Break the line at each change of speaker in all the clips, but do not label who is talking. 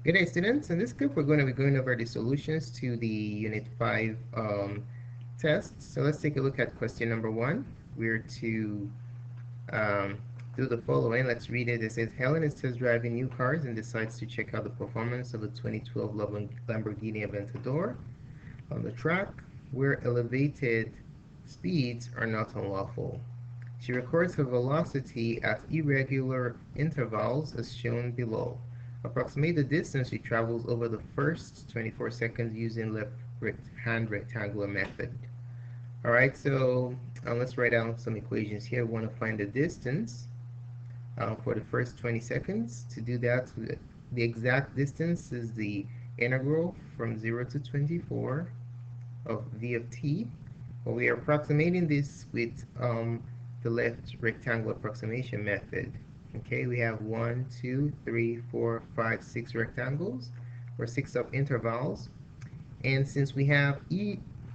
Good day, students. In this clip, we're going to be going over the solutions to the Unit 5 test. So let's take a look at question number 1. We're to um, do the following. Let's read it. It says, Helen is test driving new cars and decides to check out the performance of the 2012 Lamborghini Aventador on the track where elevated speeds are not unlawful. She records her velocity at irregular intervals as shown below. Approximate the distance she travels over the first 24 seconds using left hand rectangular method. Alright, so let's write down some equations here. We want to find the distance for the first 20 seconds. To do that, the exact distance is the integral from 0 to 24 of v of t. Well, we are approximating this with the left rectangular approximation method. Okay, we have 1, 2, 3, 4, 5, 6 rectangles, or 6 intervals. And since we have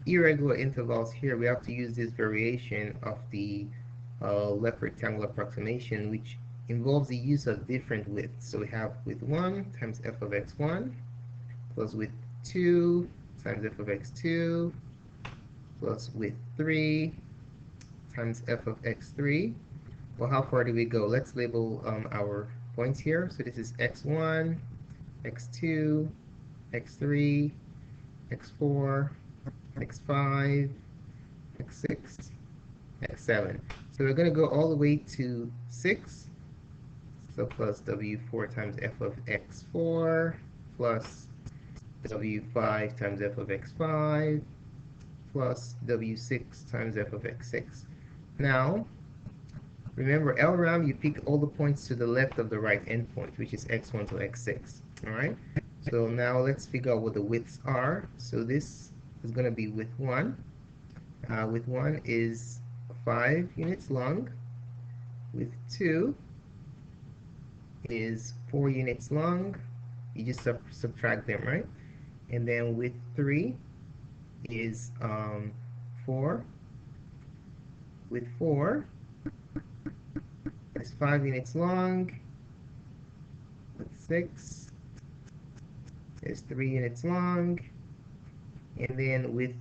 irregular intervals here, we have to use this variation of the left rectangular approximation, which involves the use of different widths. So we have width 1 times f of x1 plus width 2 times f of x2 plus width 3 times f of x3. Well, how far do we go? Let's label our points here. So this is x1, x2, x3, x4, x5, x6, x7. So we're going to go all the way to 6. So plus w4 times f of x4 plus w5 times f of x5 plus w6 times f of x6. Now, remember, LRAM, you pick all the points to the left of the right endpoint, which is x1 to x6. All right? So now let's figure out what the widths are. So this is going to be width 1. Width 1 is 5 units long. Width 2 is 4 units long. You just subtract them, right? And then width 3 is 4. Width 4 is 5 units long. Width 6 is 3 units long. And then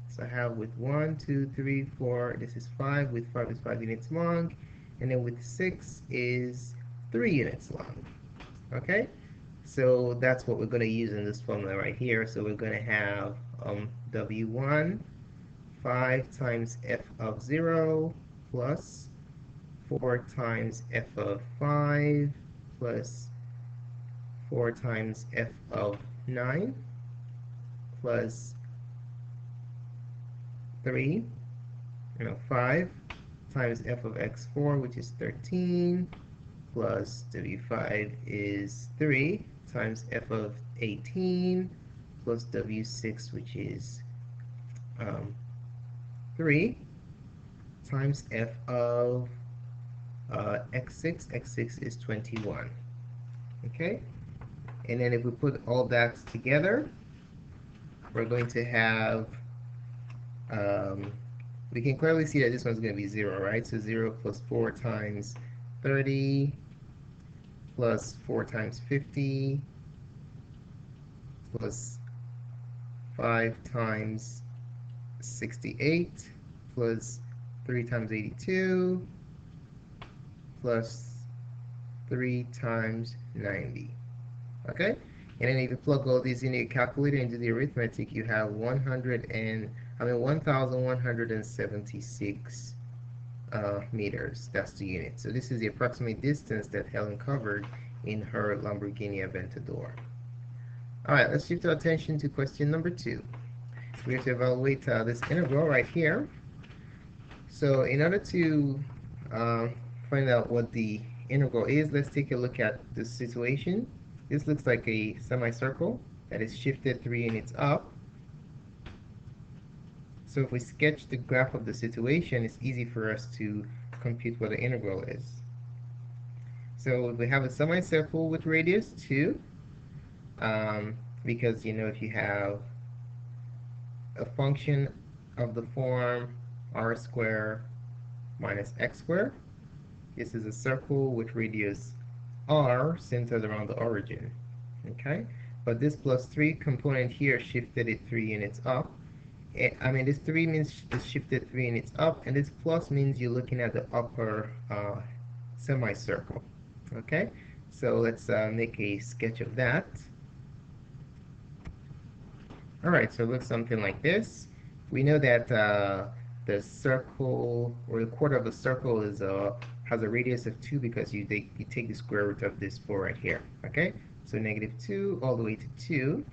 so I have width 1, 2, 3, 4. This is 5. Width 5 is 5 units long. And then width 6 is 3 units long. Okay? So that's what we're going to use in this formula right here. So we're going to have W1 5 times f of 0 plus 4 times f of 5 plus 4 times f of 9 plus 5 times f of x4, which is 13, plus w5 is 3 times f of 18 plus w6, which is 3 times f of x6. x6 is 21. Okay? And then if we put all that together, we're going to have, we can clearly see that this one's going to be 0, right? So 0 plus 4 times 30 plus 4 times 50 plus 5 times 68 plus 3 times 82 plus 3 times 90. Okay? And then if you plug all these in your calculator and do the arithmetic, you have 1,176 meters. That's the unit. So this is the approximate distance that Helen covered in her Lamborghini Aventador. All right, let's shift our attention to question number 2. We have to evaluate this integral right here. So in order to find out what the integral is, let's take a look at this situation. This looks like a semicircle that is shifted 3 units up. So if we sketch the graph of the situation, it's easy for us to compute what the integral is. So we have a semicircle with radius 2, because, you know, if you have a function of the form r squared minus x squared, this is a circle with radius are centered around the origin. Okay, but this plus 3 component here shifted it 3 units up. I mean, this 3 means it's shifted 3 units up, and this plus means you're looking at the upper semicircle. Okay, so let's make a sketch of that. All right, so it looks something like this. We know that the circle, or the quarter of the circle, is has a radius of 2 because you take the square root of this 4 right here. Okay, so negative 2 all the way to 2.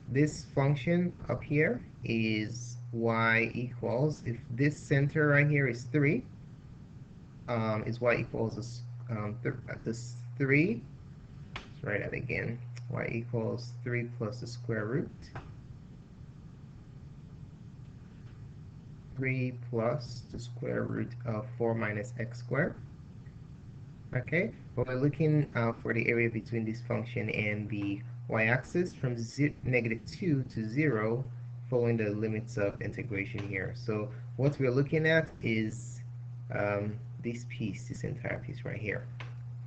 This function up here is y equals, if this center right here is 3, is y equals this 3. Let's write that again. Y equals 3 plus the square root. 3 plus the square root of 4 minus x squared. Okay, but we're looking for the area between this function and the y-axis from negative 2 to 0 following the limits of integration here. So what we're looking at is this piece, this entire piece right here.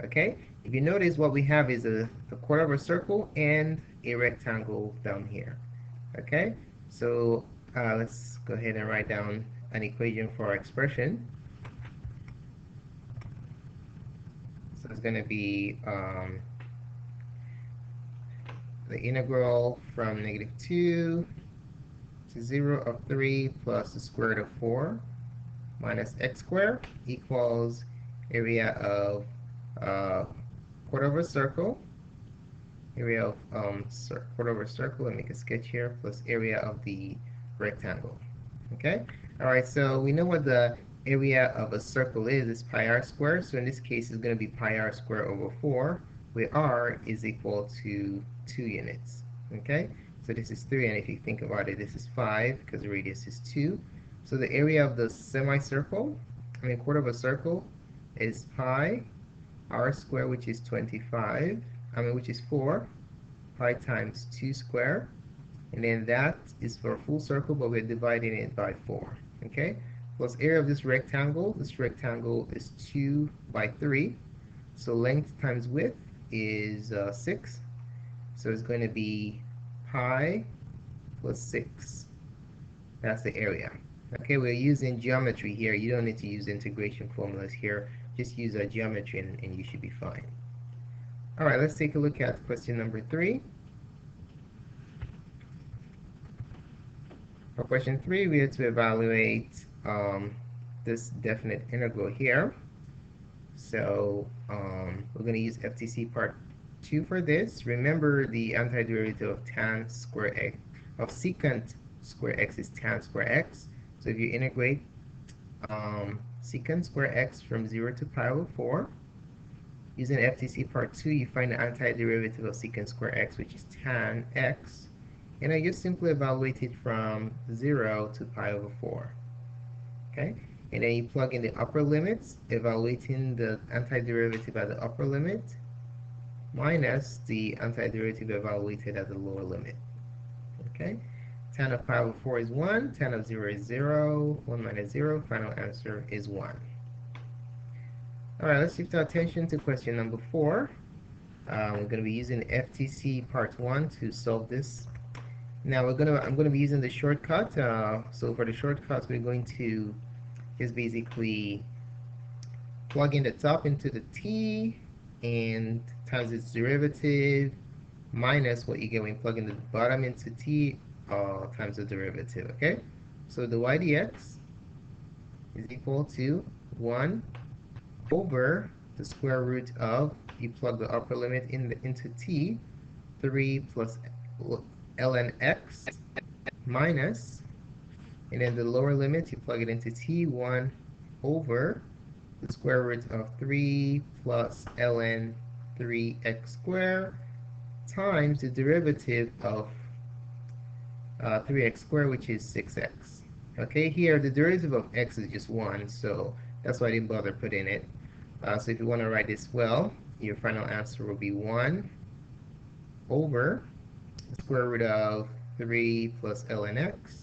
Okay, if you notice, what we have is a quarter of a circle and a rectangle down here. Okay, so let's go ahead and write down an equation for our expression. So it's going to be the integral from negative 2 to 0 of 3 plus the square root of 4 minus x squared equals area of quarter of a circle, area of quarter of a circle, and make a sketch here, plus area of the rectangle. Okay, all right, so we know what the area of a circle is. It's pi r squared, so in this case it's going to be pi r squared over 4, where r is equal to 2 units. Okay, so this is 3, and if you think about it, this is 5 because the radius is 2. So the area of the semicircle, quarter of a circle, is pi r squared, which is 25, which is 4, pi times 2 squared, and then that is for a full circle, but we're dividing it by 4. Okay, plus area of this rectangle is 2 by 3, so length times width is 6, so it's going to be pi plus 6. That's the area. Okay, we're using geometry here. You don't need to use integration formulas here. Just use a geometry and you should be fine. All right, let's take a look at question number 3. For question 3, we have to evaluate this definite integral here. So we're going to use FTC part 2 for this. Remember, the antiderivative of tan square x, of secant square x, is tan square x. So if you integrate secant square x from 0 to pi over 4, using FTC part 2, you find the antiderivative of secant square x, which is tan x. And I just simply evaluate it from 0 to pi over 4. Okay? And then you plug in the upper limits, evaluating the antiderivative at the upper limit minus the antiderivative evaluated at the lower limit. Okay? Tan of pi over 4 is 1, tan of 0 is 0, 1 minus 0, final answer is 1. Alright, let's shift our attention to question number 4. We're going to be using FTC part 1 to solve this. Now I'm going to be using the shortcut. So for the shortcut, we're going to just basically plug in the top into the t and times its derivative minus what you get when you plug in the bottom into t times the derivative. Okay, so the y dx is equal to 1 over the square root of, you plug the upper limit into t, 3 plus ln x minus, and then the lower limit, you plug it into t, 1 over the square root of 3 plus ln 3x squared times the derivative of 3x squared, which is 6x. Okay, here the derivative of x is just 1, so that's why I didn't bother putting it. So if you want to write this well, your final answer will be 1 over the square root of 3 plus ln x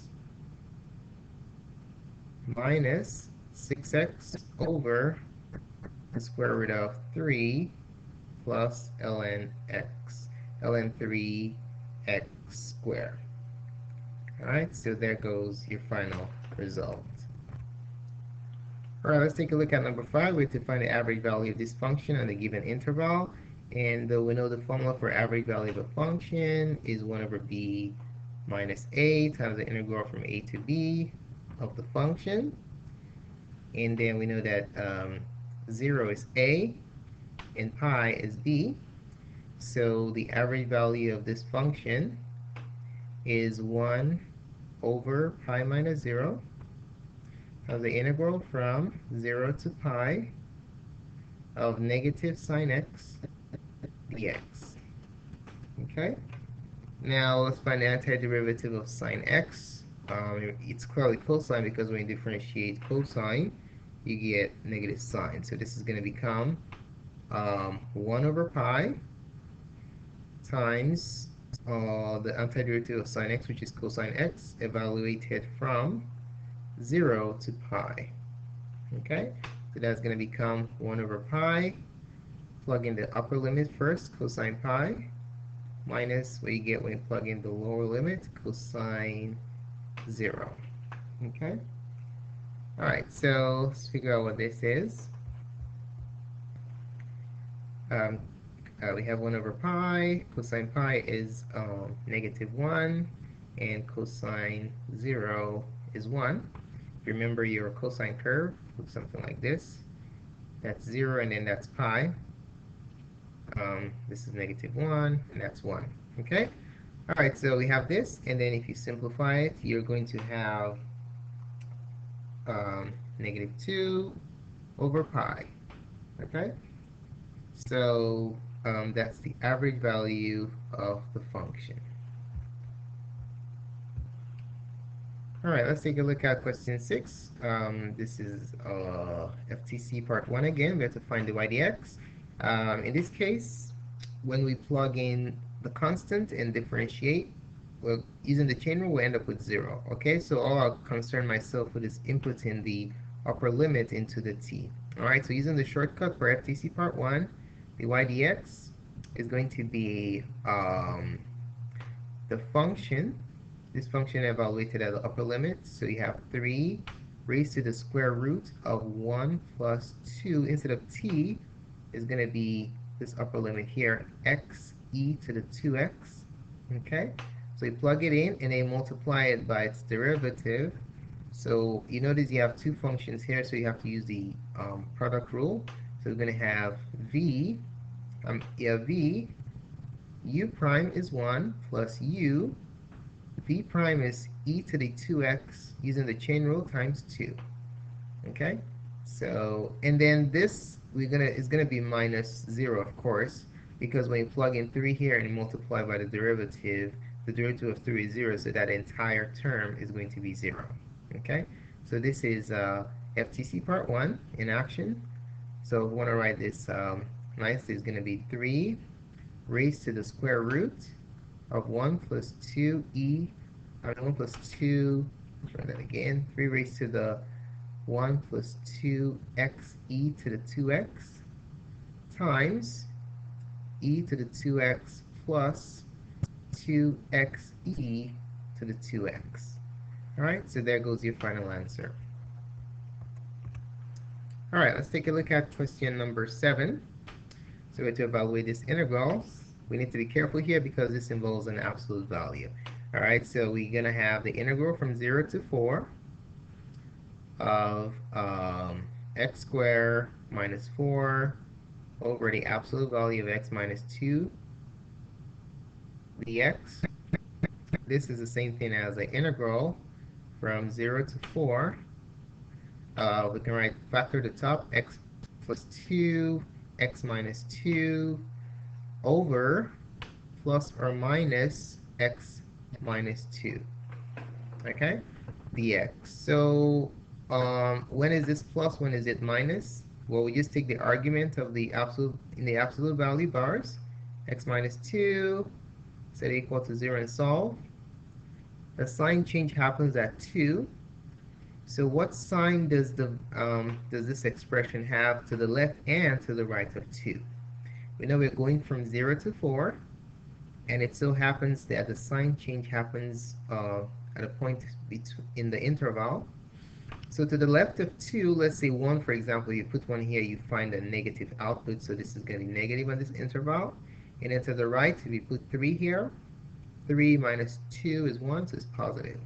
minus 6x over the square root of 3 plus ln x, ln 3x squared. Alright, so there goes your final result. Alright, let's take a look at number 5. We have to find the average value of this function on a given interval. And we know the formula for average value of a function is 1 over b minus a times the integral from a to b of the function. And then we know that 0 is a and pi is b. So the average value of this function is 1 over pi minus 0 of the integral from 0 to pi of negative sine x dx. Okay? Now let's find the antiderivative of sine x. It's clearly cosine because when you differentiate cosine, you get negative sine. So this is going to become 1 over pi times the antiderivative of sine x, which is cosine x, evaluated from 0 to pi. Okay, so that's going to become 1 over pi. Plug in the upper limit first, cosine pi, minus what you get when you plug in the lower limit, cosine 0. Okay, alright, so let's figure out what this is. We have 1 over pi, cosine pi is negative 1, and cosine 0 is 1. If you remember your cosine curve, looks something like this. That's 0, and then that's pi. This is negative 1, and that's 1. Okay? Alright, so we have this, and then if you simplify it, you're going to have negative 2 over pi. Okay? So that's the average value of the function. Alright, let's take a look at question 6. This is FTC part 1 again. We have to find the y dx. In this case, when we plug in the constant and differentiate, well, using the chain rule, we end up with 0. Okay, so all I'll concern myself with is inputting the upper limit into the t. Alright, so using the shortcut for FTC part 1, the y dx is going to be the function, this function evaluated at the upper limit. So you have 3 raised to the square root of 1 plus 2. Instead of t, is going to be this upper limit here, x e to the 2x. Okay, so you plug it in and then multiply it by its derivative. So you notice you have two functions here, so you have to use the product rule. So we're going to have v u prime is 1 plus u, v prime is e to the 2x using the chain rule times 2. Okay, so and then this is gonna be minus 0, of course, because when you plug in 3 here and multiply by the derivative of 3 is 0, so that entire term is going to be 0. Okay, so this is FTC part 1 in action. So if we want to write this nicely, it's going to be 3 raised to the square root of 1 plus 2e, 1 plus 2, let's write that again, 3 raised to the 1 plus 2xe to the 2x times e to the 2x plus 2xe to the 2x. Alright, so there goes your final answer. Alright, let's take a look at question number 7. So we have to evaluate this integral. We need to be careful here because this involves an absolute value. Alright, so we're going to have the integral from 0 to 4 of x squared minus 4 over the absolute value of x minus 2 dx. This is the same thing as the integral from 0 to 4. We can write factor the top, x plus 2, x minus 2 over plus or minus x minus 2. Okay, dx. So when is this plus, when is it minus? Well, we just take the argument of the absolute in the absolute value bars, x minus 2, set it equal to 0 and solve. The sign change happens at 2. So what sign does this expression have to the left and to the right of 2? We know we're going from 0 to 4, and it so happens that the sign change happens at a point in the interval. So to the left of 2, let's say 1, for example, you put 1 here, you find a negative output, so this is going to be negative on this interval. And then to the right, if you put 3 here, 3 minus 2 is 1, so it's positive.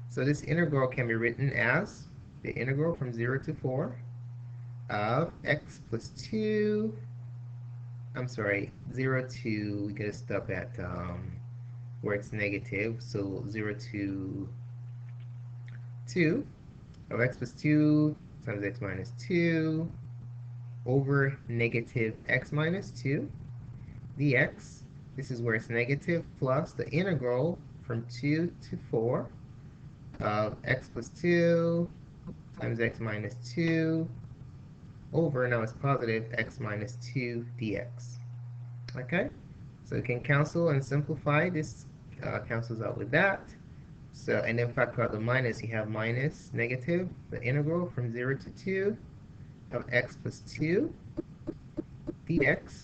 So this integral can be written as the integral from 0 to 4 of x plus 2, I'm sorry, 0 to, we gotta stop at where it's negative, so 0 to 2 of x plus 2 times x minus 2 over negative x minus 2 dx. This is where it's negative, plus the integral from 2 to 4 of x plus 2 times x minus 2 over, now it's positive, x minus 2 dx. Okay, so you can cancel and simplify. This cancels out with that. So, and then factor out the minus, you have minus negative, the integral from 0 to 2 of x plus 2 dx,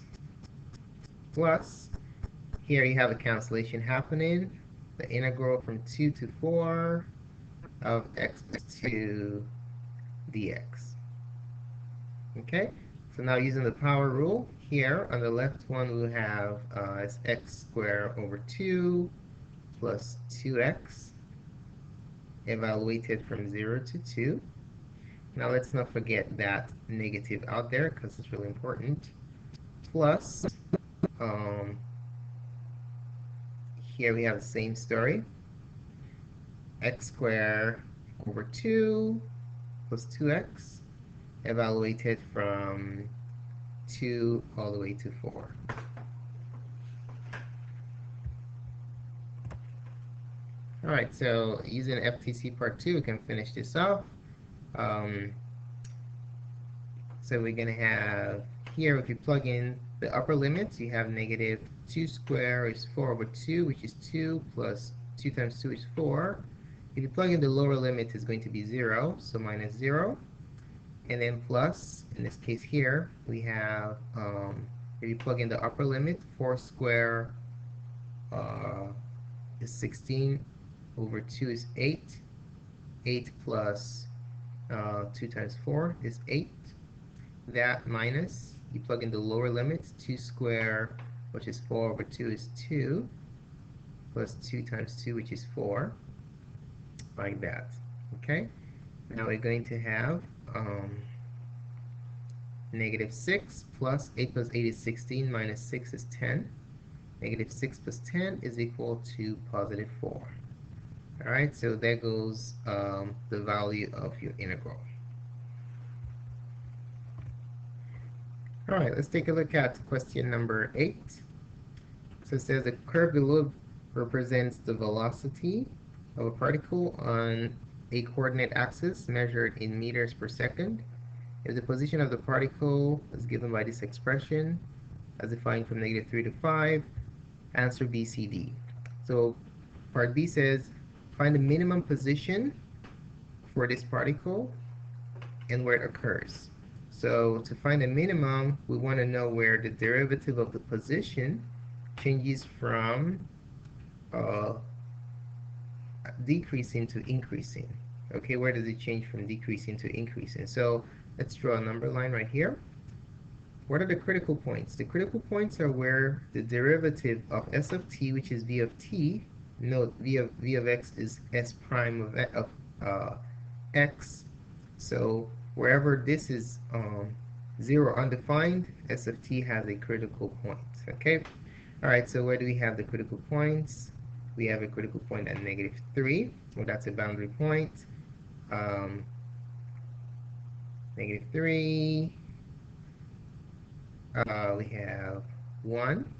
plus, here you have a cancellation happening, the integral from 2 to 4 of x plus 2 dx. Okay, so now using the power rule, here on the left one we'll have as x squared over 2 plus 2x evaluated from 0 to 2. Now let's not forget that negative out there because it's really important. Plus, here we have the same story. X squared over 2 plus 2x evaluated from 2 all the way to 4. Alright, so using FTC part 2, we can finish this off. So we're going to have here, if you plug in the upper limits, you have negative 2 squared is 4 over 2, which is 2, plus 2 times 2 is 4. If you plug in the lower limit, it's going to be 0, so minus 0. And then plus, in this case here, we have, if you plug in the upper limit, 4 squared is 16 over 2 is 8. 8 plus 2 times 4 is 8. That minus, you plug in the lower limit, 2 squared, which is 4 over 2 is 2, plus 2 times 2, which is 4, like that. Okay? Now we're going to have negative 6 plus 8 plus 8 is 16, minus 6 is 10. Negative 6 plus 10 is equal to positive 4. Alright, so there goes the value of your integral. Alright, let's take a look at question number 8. So it says the curve below represents the velocity of a particle on a coordinate axis measured in meters per second. If the position of the particle is given by this expression, as defined from negative 3 to 5, answer B, C, D. So part B says, find the minimum position for this particle and where it occurs. So to find the minimum, we want to know where the derivative of the position changes from decreasing to increasing. Okay, where does it change from decreasing to increasing? So let's draw a number line right here. What are the critical points? The critical points are where the derivative of s of t, which is v of t, note v of x is s prime of x. So wherever this is 0 undefined, s of t has a critical point. Okay? Alright, so where do we have the critical points? We have a critical point at negative 3. Well, that's a boundary point. Negative 3. We have 1.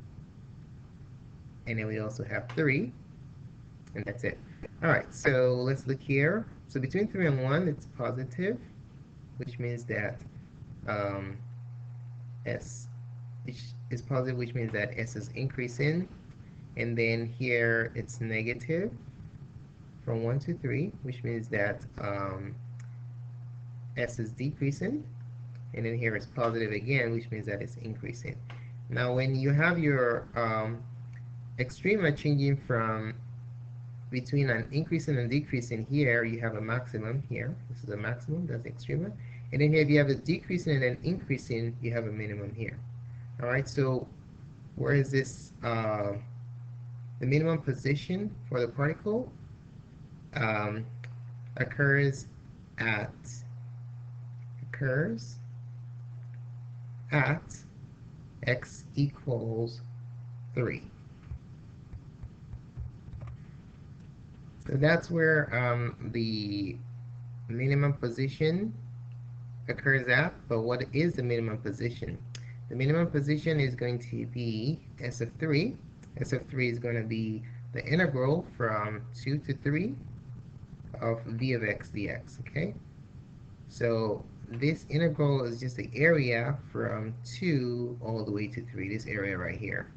And then we also have 3. And that's it. Alright, so let's look here. So between 3 and 1, it's positive, which means that s is positive, which means that s is increasing. And then here it's negative from 1 to 3, which means that s is decreasing. And then here it's positive again, which means that it's increasing. Now, when you have your extrema changing from between an increasing and decreasing, here you have a maximum here. This is a maximum, that's the extrema. And then here, if you have a decreasing and then increasing, you have a minimum here. All right, so where is this? The minimum position for the particle um, occurs at occurs at x equals 3. So that's where the minimum position occurs at. But what is the minimum position? The minimum position is going to be s of 3. S of 3 is going to be the integral from 2 to 3 of v of x dx, okay? So this integral is just the area from 2 all the way to 3, this area right here.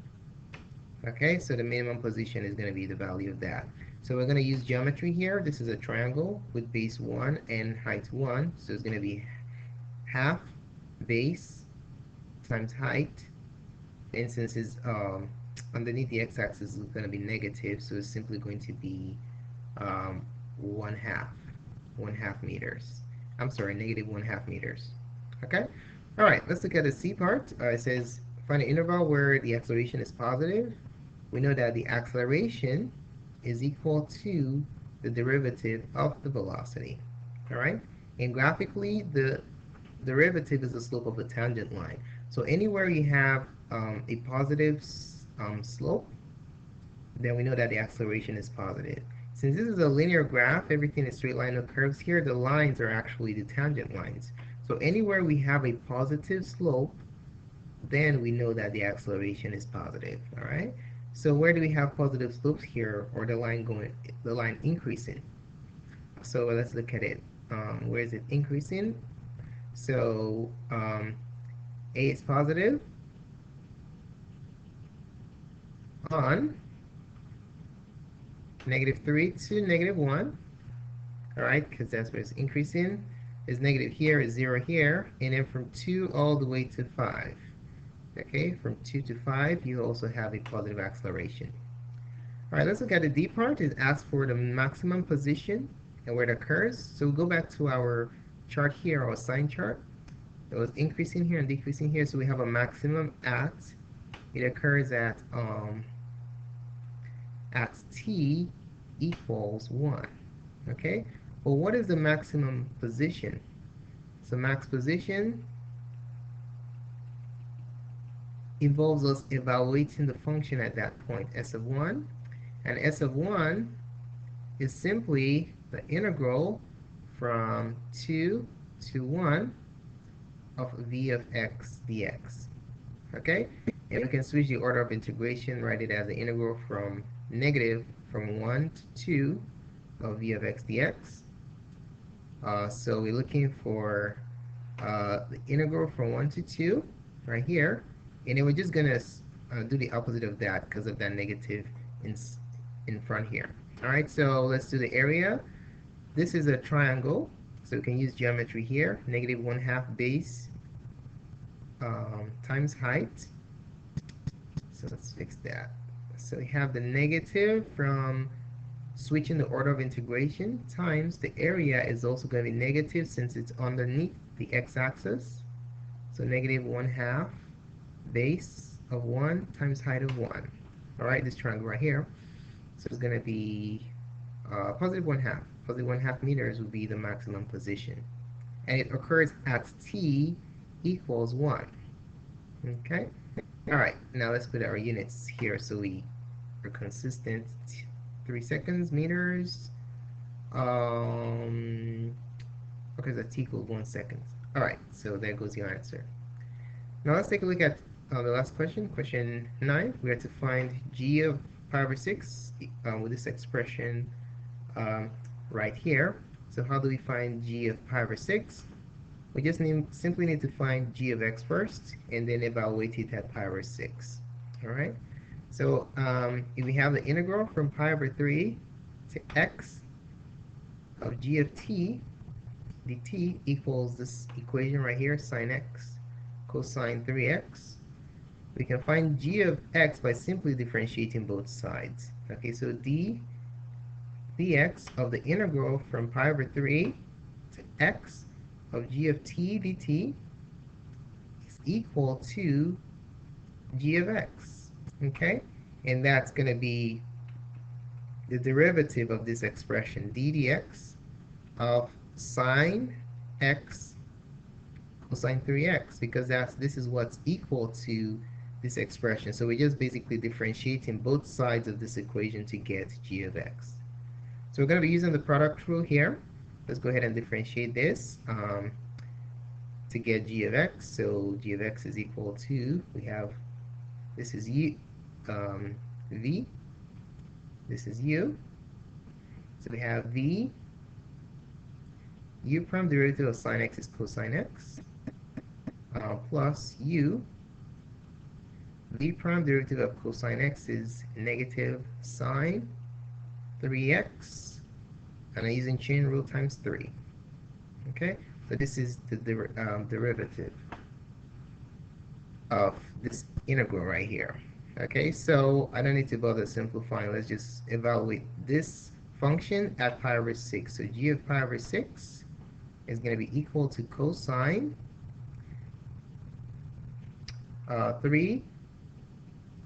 Okay, so the minimum position is going to be the value of that. So we're going to use geometry here. This is a triangle with base 1 and height 1. So it's going to be half base times height. And since it's underneath the x-axis, is going to be negative, so it's simply going to be 1/2 meters. I'm sorry, negative 1/2 meters. Okay? All right, let's look at the C part. It says, find an interval where the acceleration is positive. We know that the acceleration is equal to the derivative of the velocity. All right? And graphically, the derivative is the slope of the tangent line. So anywhere you have a positive slope, then we know that the acceleration is positive. Since this is a linear graph, everything is straight line, no curves here, the lines are actually the tangent lines. So anywhere we have a positive slope, then we know that the acceleration is positive, all right? So where do we have positive slopes here, or the line increasing? So let's look at it. Where is it increasing? So A is positive on -3 to -1, all right, because that's where it's increasing. Is negative here, is 0 here, and then from 2 all the way to 5. Okay, from 2 to 5, you also have a positive acceleration. All right, let's look at the D part. It asks for the maximum position and where it occurs. So we'll go back to our chart here, our sign chart. It was increasing here and decreasing here, so we have a maximum it occurs at t equals 1. Okay, well, what is the maximum position? So max position involves us evaluating the function at that point, s of 1. And s of 1 is simply the integral from 2 to 1 of v of x dx. Okay? And we can switch the order of integration, write it as the integral from 1 to 2 of v of x dx. So we're looking for the integral from 1 to 2 right here. And then we're just going to do the opposite of that because of that negative in front here. All right, so let's do the area. This is a triangle, so we can use geometry here. -1/2 base times height. So let's fix that. So we have the negative from switching the order of integration times the area is also going to be negative since it's underneath the x-axis. So -1/2 base of 1 times height of 1. All right, this triangle right here. So it's going to be positive 1/2. Positive 1/2 meters would be the maximum position. And it occurs at t equals 1. Okay? All right, now let's put our units here so we are consistent. 3 seconds, meters. Okay, so t equals 1 second. All right, so there goes your answer. Now let's take a look at the last question, question 9. We have to find g of pi over 6 with this expression right here. So how do we find g of pi over 6? We just simply need to find g of x first, and then evaluate it at pi over 6. All right? So if we have the integral from pi over 3 to x of g of t dt equals this equation right here, sine x cosine 3x. We can find g of x by simply differentiating both sides. Okay, so dx of the integral from pi over 3 to x of g of t dt is equal to g of x. Okay, and that's going to be the derivative of this expression, d dx of sine x cosine 3x, because this is what's equal to this expression. So we're just basically differentiating both sides of this equation to get g of x. So we're going to be using the product rule here. Let's go ahead and differentiate this to get g of x. So g of x is equal to, we have, this is v, this is u. So we have v, u prime derivative of sine x is cosine x, plus u, v prime derivative of cosine x is negative sine 3x, and I'm using chain rule times 3. Okay, so this is the derivative of this integral right here. Okay, so I don't need to bother simplifying. Let's just evaluate this function at pi over 6. So g of pi over 6 is going to be equal to cosine 3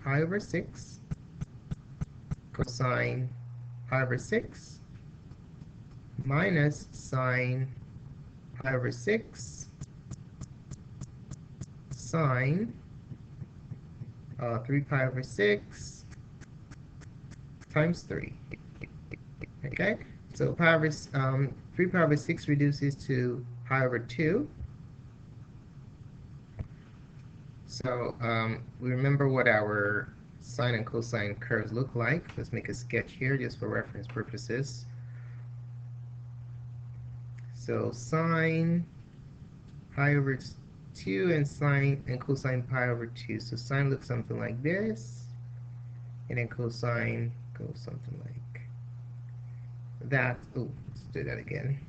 pi over 6 cosine pi over 6 minus sine pi over 6 sine 3 pi over 6 times 3. Okay, so 3 pi over 6 reduces to pi over 2. So we remember what our sine and cosine curves look like. Let's make a sketch here just for reference purposes. So sine pi over 2 and sine and cosine pi over 2. So sine looks something like this, and then cosine goes something like that. Oh, let's do that again.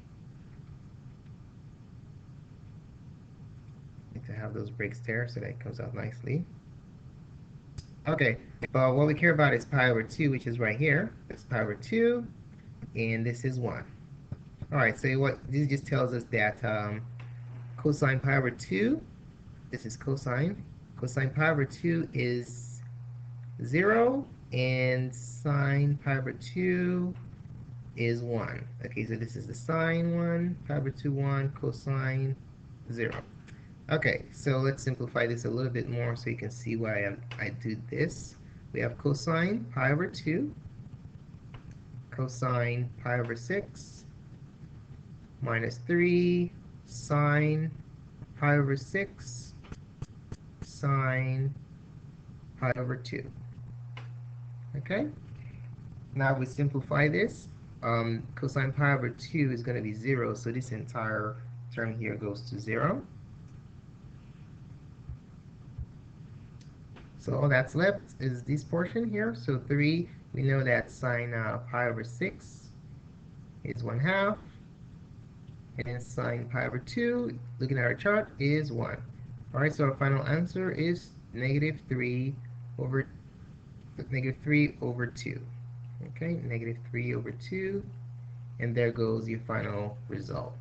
Need to have those breaks there so that it comes out nicely. Okay, but what we care about is pi over 2, which is right here. That's pi over 2, and this is 1. Alright, so what this just tells us that cosine pi over 2, this is cosine pi over 2 is 0, and sine pi over 2 is 1. Okay, so this is the sine 1, pi over 2 1, cosine 0. Okay, so let's simplify this a little bit more so you can see why I do this. We have cosine pi over 2, cosine pi over 6, minus 3, sine pi over 6, sine pi over 2. Okay, now we simplify this. Cosine pi over 2 is going to be 0, so this entire term here goes to 0. So all that's left is this portion here. So 3, we know that sine pi over 6 is 1/2. And then sine pi over 2, looking at our chart, is 1. Alright, so our final answer is negative 3 over 2. Okay, negative 3 over 2. And there goes your final result.